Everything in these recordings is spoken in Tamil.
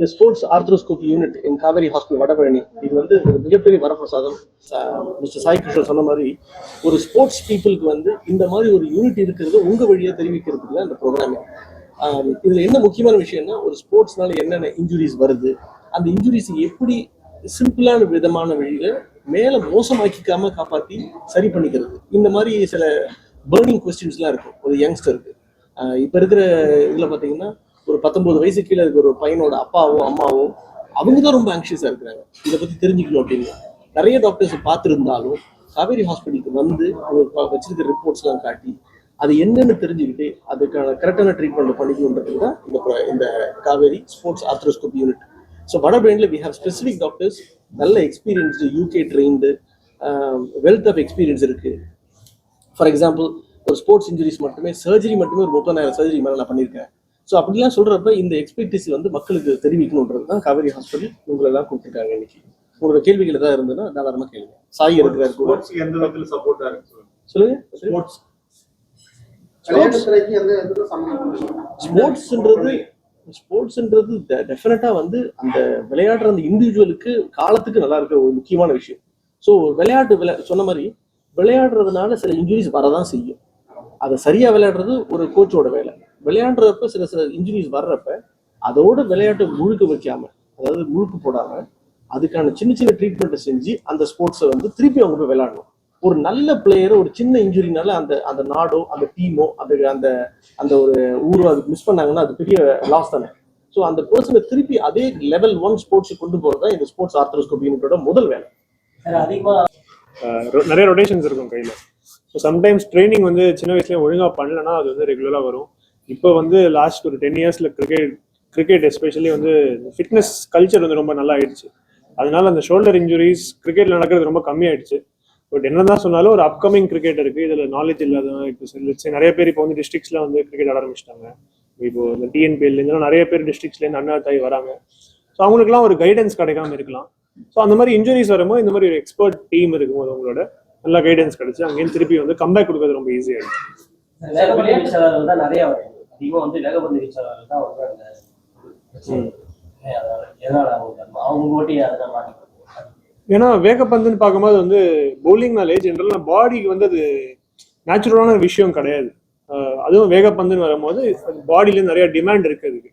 இந்த ஸ்போர்ட்ஸ் ஆர்த்ரோஸ்கோபி யூனிட் இன் காவேரி ஹாஸ்பிட்டல் வடபழனி இது வந்து ஒரு மிகப்பெரிய வரப்பிரசாதம். மிஸ்டர் சாய் கிஷோர் சொன்ன மாதிரி ஒரு ஸ்போர்ட்ஸ் பீப்புளுக்கு வந்து இந்த மாதிரி ஒரு யூனிட் இருக்கிறது உங்க வழியா தெரிவிக்கிறதுக்கு தான் இந்த ப்ரோக்ராமே. இதுல என்ன முக்கியமான விஷயம்னா ஒரு ஸ்போர்ட்ஸ்னால என்னென்ன இன்ஜுரிஸ் வருது, அந்த இன்ஜுரிஸ் எப்படி சிம்பிளான விதமான வழியில மேல மோசமாக்கிக்காம காப்பாற்றி சரி பண்ணிக்கிறது. இந்த மாதிரி சில பேர்னிங் கொஸ்டின்ஸ்லாம் இருக்கும் ஒரு யங்ஸ்டருக்கு. இப்போ இருக்கிற இதில் பார்த்தீங்கன்னா ஒரு 19 வயசு கீழே இருக்கிற ஒரு பையனோட அப்பாவோ அம்மாவோ அவங்க தான் ரொம்ப ஆங்ஷியஸாக இருக்கிறாங்க இதை பற்றி தெரிஞ்சுக்கணும் அப்படின்னு. நிறைய டாக்டர்ஸ் பார்த்துருந்தாலும் காவேரி ஹாஸ்பிட்டலுக்கு வந்து அவங்க வச்சிருக்கிற ரிப்போர்ட்ஸ்லாம் காட்டி அது என்னன்னு தெரிஞ்சுக்கிட்டு அதுக்கான கரெக்டான ட்ரீட்மெண்ட் பண்ணிக்கணுன்றது தான் இந்த Kauvery sports arthroscopy unit. So வடபழனியில் வி ஹேவ் ஸ்பெசிஃபிக் டாக்டர்ஸ், நல்ல experienced, UK trained, wealth of experience இருக்குது. ஃபார் எக்ஸாம்பிள் ஒரு ஸ்போர்ட்ஸ் இன்ஜுரிஸ் மட்டுமே சர்ஜரி மட்டுமே ஒரு 30,000 சர்ஜரி மேலே நான் பண்ணியிருக்கேன். ஸோ அப்படிலாம் சொல்கிறப்ப இந்த எக்ஸ்பெக்டிஸி வந்து மக்களுக்கு தெரிவிக்கணுன்றது தான் காவேரி ஹாஸ்பிட்டல் உங்களெல்லாம் கூப்பிட்டுருக்காங்க இன்னைக்கு. உங்களோட கேள்விகள் ஏதாவது இருந்ததுன்னா தாராளமாக கேளுங்க. சாய் இருக்கிறாரு சொல்லுங்க. ஸ்போர்ட்ஸ்ன்றது டெஃபினட்டா வந்து அந்த விளையாடுற அந்த இண்டிவிஜுவலுக்கு காலத்துக்கு நல்லா இருக்க ஒரு முக்கியமான விஷயம். ஸோ சொன்ன மாதிரி விளையாடுறதுனால சில இன்ஜுரிஸ் வரதான் செய்யும். அதை சரியா விளையாடுறது ஒரு கோச்சோட வேலை. விளையாடுறப்ப சில இன்ஜுரிஸ் வர்றப்ப அதோட விளையாட்டை முழுக்க வைக்காம, அதாவது முழுக்க போடாம அதுக்கான சின்ன சின்ன ட்ரீட்மெண்ட்டை செஞ்சு அந்த ஸ்போர்ட்ஸை வந்து திருப்பி அவங்க போய் விளையாடணும். ஒரு நல்ல பிளேயர் ஒரு சின்ன இன்ஜுரினால அந்த நாடோ அந்த டீமோ அந்த அந்த ஒரு ஊரோ அதுக்கு மிஸ் பண்ணாங்கன்னா அது பெரிய லாஸ் தானே. ஸோ அந்த பர்சனை திருப்பி அதே லெவல் 1 ஸ்போர்ட்ஸுக்கு கொண்டு போறதா இந்த ஸ்போர்ட்ஸ் ஆர்த்ரோஸ்கோபி யூனிட்டோட முதல் வேலை. நிறைய ரொட்டேஷன்ஸ் இருக்கும் கையில். ஸோ சம்டைம்ஸ் ட்ரைனிங் வந்து சின்ன வயசுலேயே ஒழுங்காக பண்ணலன்னா அது வந்து ரெகுலராக வரும். இப்போ வந்து லாஸ்ட் ஒரு 10 இயர்ஸில் கிரிக்கெட் எஸ்பெஷலி வந்து ஃபிட்னஸ் கல்ச்சர் வந்து ரொம்ப நல்லா ஆயிடுச்சு. அதனால அந்த ஷோல்டர் இன்ஜுரிஸ் கிரிக்கெட்டில் நடக்கிறது ரொம்ப கம்மியாயிடுச்சு. பட் என்னதான் சொன்னாலும் ஒரு அப்கமிங் கிரிக்கெட் இருக்கு, இதில் நாலேஜ் இல்லாதவங்க இப்போ நிறைய பேர் இப்போ வந்து டிஸ்ட்ரிக்ஸ்ல வந்து கிரிக்கெட் ஆட ஆரம்பிச்சிட்டாங்க. இப்போ இந்த டிஎன்பிஎல் இதெல்லாம் நிறைய பேர் டிஸ்ட்ரிக்ஸ்லேருந்து அண்ணாத்தாய் வராங்க. ஸோ அவங்களுக்குலாம் ஒரு கைடன்ஸ் கிடைக்காம இருக்கலாம். ஸோ அந்த மாதிரி இன்ஜுரிஸ் வரும்போது இந்த மாதிரி ஒரு எக்ஸ்பர்ட் டீம் இருக்கும்போது அவங்களோட நல்ல கைடன்ஸ் கிடைச்சு அங்கேயும் திருப்பி வந்து கம்பேக் கொடுக்கறது ரொம்ப ஈஸியாக இருக்கும். ஏன்னா வேகப்பந்துன்னு பார்க்கும்போது வந்து பவுலிங்னாலே ஜென்ரலாக பாடிக்கு வந்து அது நேச்சுரலான விஷயம் கிடையாது. அதுவும் வேகப்பந்துன்னு வரும்போது பாடியிலேருந்து நிறைய டிமாண்ட் இருக்கு அதுக்கு.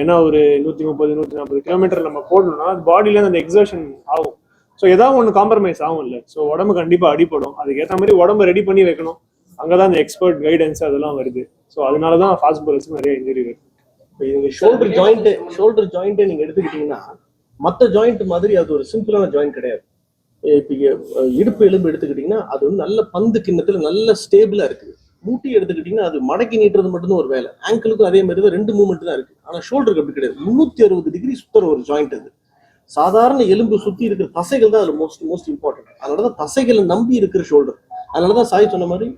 ஏன்னா ஒரு 130-140 கிலோமீட்டர் நம்ம போடணும்னா அது பாடியிலேருந்து அந்த எக்ஸர்ஷன் ஆகும். ஸோ ஏதாவது ஒன்று காம்ப்ரமைஸ் ஆகும் இல்லை. ஸோ உடம்பு கண்டிப்பாக அடிப்படும். அதுக்கேற்ற மாதிரி உடம்பு ரெடி பண்ணி வைக்கணும். அங்கே தான் அந்த எக்ஸ்பர்ட் கைடன்ஸ் அதெல்லாம் வருது. ஸோ அதனால தான் ஃபாஸ்ட் பாலர்ஸ்க்கு நிறைய இன்ஜுரி வருது. ஷோல்டர் ஜாயிண்ட்டை நீங்கள் எடுத்துக்கிட்டீங்கன்னா மற்ற ஜாயிண்ட் மாதிரி அது ஒரு சிம்பிளான ஜாயிண்ட் கிடையாது. இப்போ இடுப்பு எலும்பு எடுத்துக்கிட்டிங்கன்னா அது வந்து நல்ல பந்து கிண்ணத்தில் நல்ல ஸ்டேபிளாக இருக்குது. மூட்டி எடுத்துக்கிட்டிங்கன்னா அது மடக்கி நீட்டுறது மட்டும்தான் ஒரு வேலை. ஆங்கிளுக்கும் அதே மாதிரி தான் 2 மூவ்மெண்ட் தான் இருக்குது. ஆனால் ஷோல்டருக்கு அப்படி கிடையாது. 360 டிகிரி சுற்றுற ஒரு ஜாயிண்ட் அது. சாதாரண எலும்பு சுற்றி இருக்கிற தசைகள் தான் அது மோஸ்ட் இம்பார்ட்டன்ட். அதனால தான் தசைகளை நம்பி இருக்கிற ஷோல்டர். அதனால தான் சாய் சொன்ன மாதிரி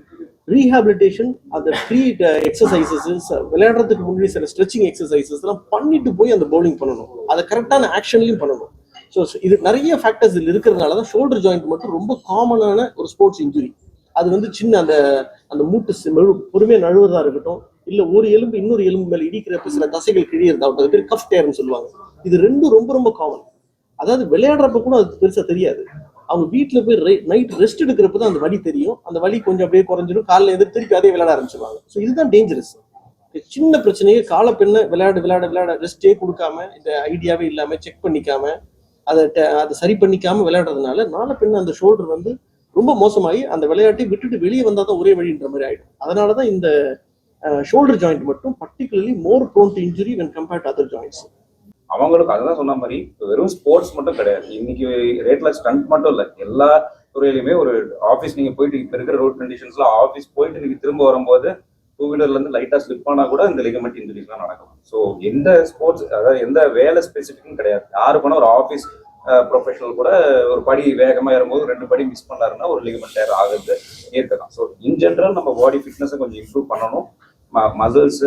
ரீஹாபிலிட்டேஷன், அந்த ப்ரீ எக்ஸசைசஸ், விளையாடுறதுக்கு முன்னாடி சில ஸ்ட்ரெச்சிங் எக்ஸசைசஸ் எல்லாம் பண்ணிட்டு போய் அந்த பவுலிங் பண்ணணும். அதை கரெக்டான ஆக்ஷன்லையும் பண்ணணும். ஸோ இது நிறைய ஃபேக்டர்ஸ் இதில் இருக்கிறதுனால தான் ஷோல்டர் ஜாயிண்ட் மட்டும் ரொம்ப காமனான ஒரு ஸ்போர்ட்ஸ் இன்ஜுரி. அது வந்து சின்ன அந்த மூட்டு பொறுமையாக நழுவுறதா இருக்கட்டும், இல்லை ஒரு எலும்பு இன்னொரு எலும்பு மேலே இடிக்கிறப்ப சில தசைகள் கிழியறதாகட்டும், அது பேர் கஃப் டேர்னு சொல்லுவாங்க. இது ரெண்டும் ரொம்ப ரொம்ப காமன். அதாவது விளையாடுறப்ப கூட அது பெருசாக தெரியாது. அவங்க வீட்டில் போய் நைட் ரெஸ்ட் எடுக்கிறப்ப தான் அந்த வலி தெரியும். அந்த வலி கொஞ்சம் அப்படியே குறைஞ்சிடும். காலையில் எதிர்த்து திருப்பி அதே விளையாட ஆரம்பிச்சிருவாங்க. ஸோ இதுதான் டேஞ்சரஸ். சின்ன பிரச்சனையே காலப்பெண்ணை விளையாட ரெஸ்டே கொடுக்காம, இந்த ஐடியாவே இல்லாமல் செக் பண்ணிக்காம அதை சரி பண்ணிக்காம விளையாடுறதுனால நாளப்பெண்ணை அந்த ஷோல்டர் வந்து ரொம்ப மோசமாகி அந்த விளையாட்டை விட்டுட்டு வெளியே வந்தால் தான் ஒரே வழின்ற மாதிரி ஆகிடும். அதனால தான் இந்த ஷோல்டர் ஜாயிண்ட் மட்டும் particularly more prone to injury when compared to other joints. அவங்களுக்கு அதுதான் சொன்ன மாதிரி வெறும் ஸ்போர்ட்ஸ் மட்டும் கிடையாது. இன்னைக்கு ரேட்ல ஸ்டண்ட் மட்டும் இல்லை, எல்லா துறையிலுமே ஒரு ஆஃபீஸ் நீங்க போயிட்டு இப்போ இருக்கிற ரோட் கண்டிஷன்ஸ்ல ஆஃபீஸ் போயிட்டு நீங்க திரும்ப வரும்போது 2 வீலர்ல இருந்து லைட்டா ஸ்லிப் ஆனா கூட இந்த லிகமெண்ட் இன்ஜுரிஸ்லாம் நடக்கும். ஸோ எந்த ஸ்போர்ட்ஸ் அதாவது எந்த வேலை ஸ்பெசிஃபிக்கும் கிடையாது. யாரு போனா ஒரு ஆஃபீஸ் ப்ரொஃபஷனல் கூட ஒரு படி வேகமா ஏறும்போது 2 படி மிஸ் பண்ணாருன்னா ஒரு லிகமெண்ட் டேர் ஆகுது ஏற்கலாம். ஸோ இன் ஜென்ரல் நம்ம பாடி ஃபிட்னஸை கொஞ்சம் இம்ப்ரூவ் பண்ணணும். மசில்ஸ்,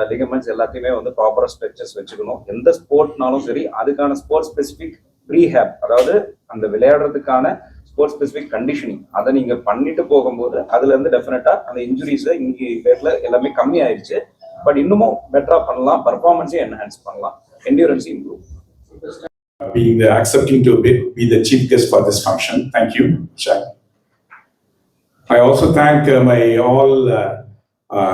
லிகமெண்ட்ஸ் எல்லாத்தையுமே வந்து ப்ராப்பரா ஸ்ட்ரெச்சஸ் வச்சுக்கணும். எந்த ஸ்போர்ட்னாலும் சரி அதுக்கான ஸ்போர்ட்ஸ் ஸ்பெசிஃபிக் ப்ரீஹேப், அதாவது அந்த விளையாடுறதுக்கான ஸ்போர்ட்ஸ் ஸ்பெசிஃபிக் கண்டிஷனிங் அதை நீங்க பண்ணிட்டு போகும்போது அதுல இருந்து டெஃபினட்டா அந்த இன்ஜுரிஸ் இன்னைக்கு ரேட்ல எல்லாமே கம்மி ஆயிடுச்சு. பட் இன்னமும் பெட்டரா பண்ணலாம், பர்ஃபார்மன்ஸையும் என்ஹான்ஸ் பண்ணலாம். endurance improve. Being accepting to be the chief guest for this function. Thank you, Shaq. I also thank my all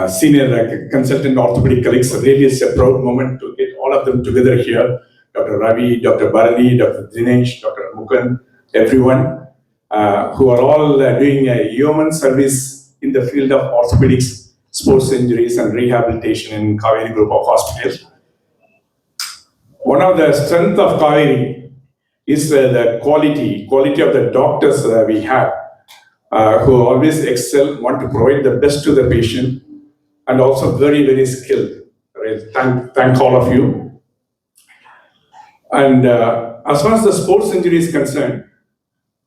senior consultant orthopedic colleagues. Really, it's a proud moment to get all of them together here. Dr. Ravi, Dr. Bharani, Dr. Dinesh, Dr. Mukund, everyone who are all doing a human service in the field of orthopedics, sports injuries, and rehabilitation in Kaveri Group of Hospitals. One of the strengths of Kaveri is the quality of the doctors we have, who always excel, want to provide the best to the patient, and also very, very skilled. Right? Thank all of you. And as far as the sports injury is concerned,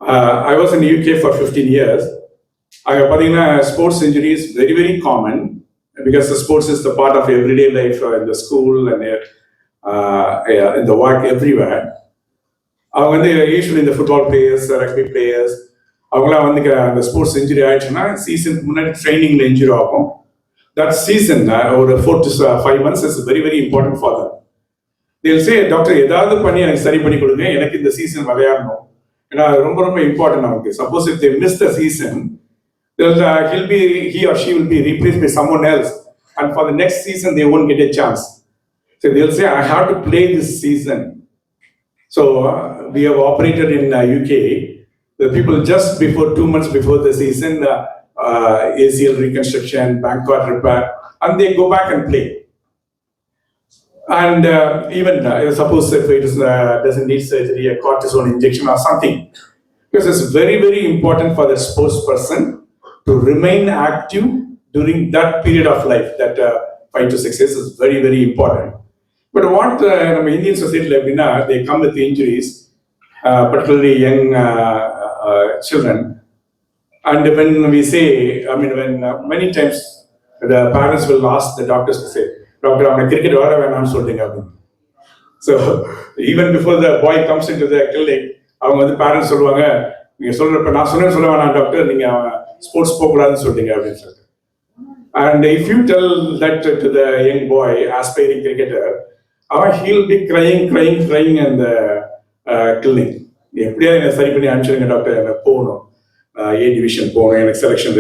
I was in the UK for 15 years. Sports injury is very, very common because the sports is the part of everyday life in the school and in the work everywhere. Usually the football players, rugby players, the sports injury season training injury. That season, over 4 to 5 months, is very, very important for them. They'll say, Doctor, in the season, important. Suppose if they miss the season, he or she will be replaced by someone else, and for the next season, they won't get a chance. So they'll say, I have to play this season. So we have operated in UK. The people just before 2 months before the season, ACL reconstruction, bank card repair, and they go back and play. And even suppose if it is, doesn't need surgery, a cortisone injection or something, because it's very, very important for the sports person to remain active during that period of life. That 5 to 6 years is very, very important. But what Indian society, they come with injuries, particularly young children. And when we say, when many times the parents will ask the doctors to say, Doctor, I'm a cricket or so even before the boy comes into the clinic, the parents doctor, sports and if you tell that to the young boy, aspiring cricketer, he'll be crying in the clinic. Doctor, A division, selection,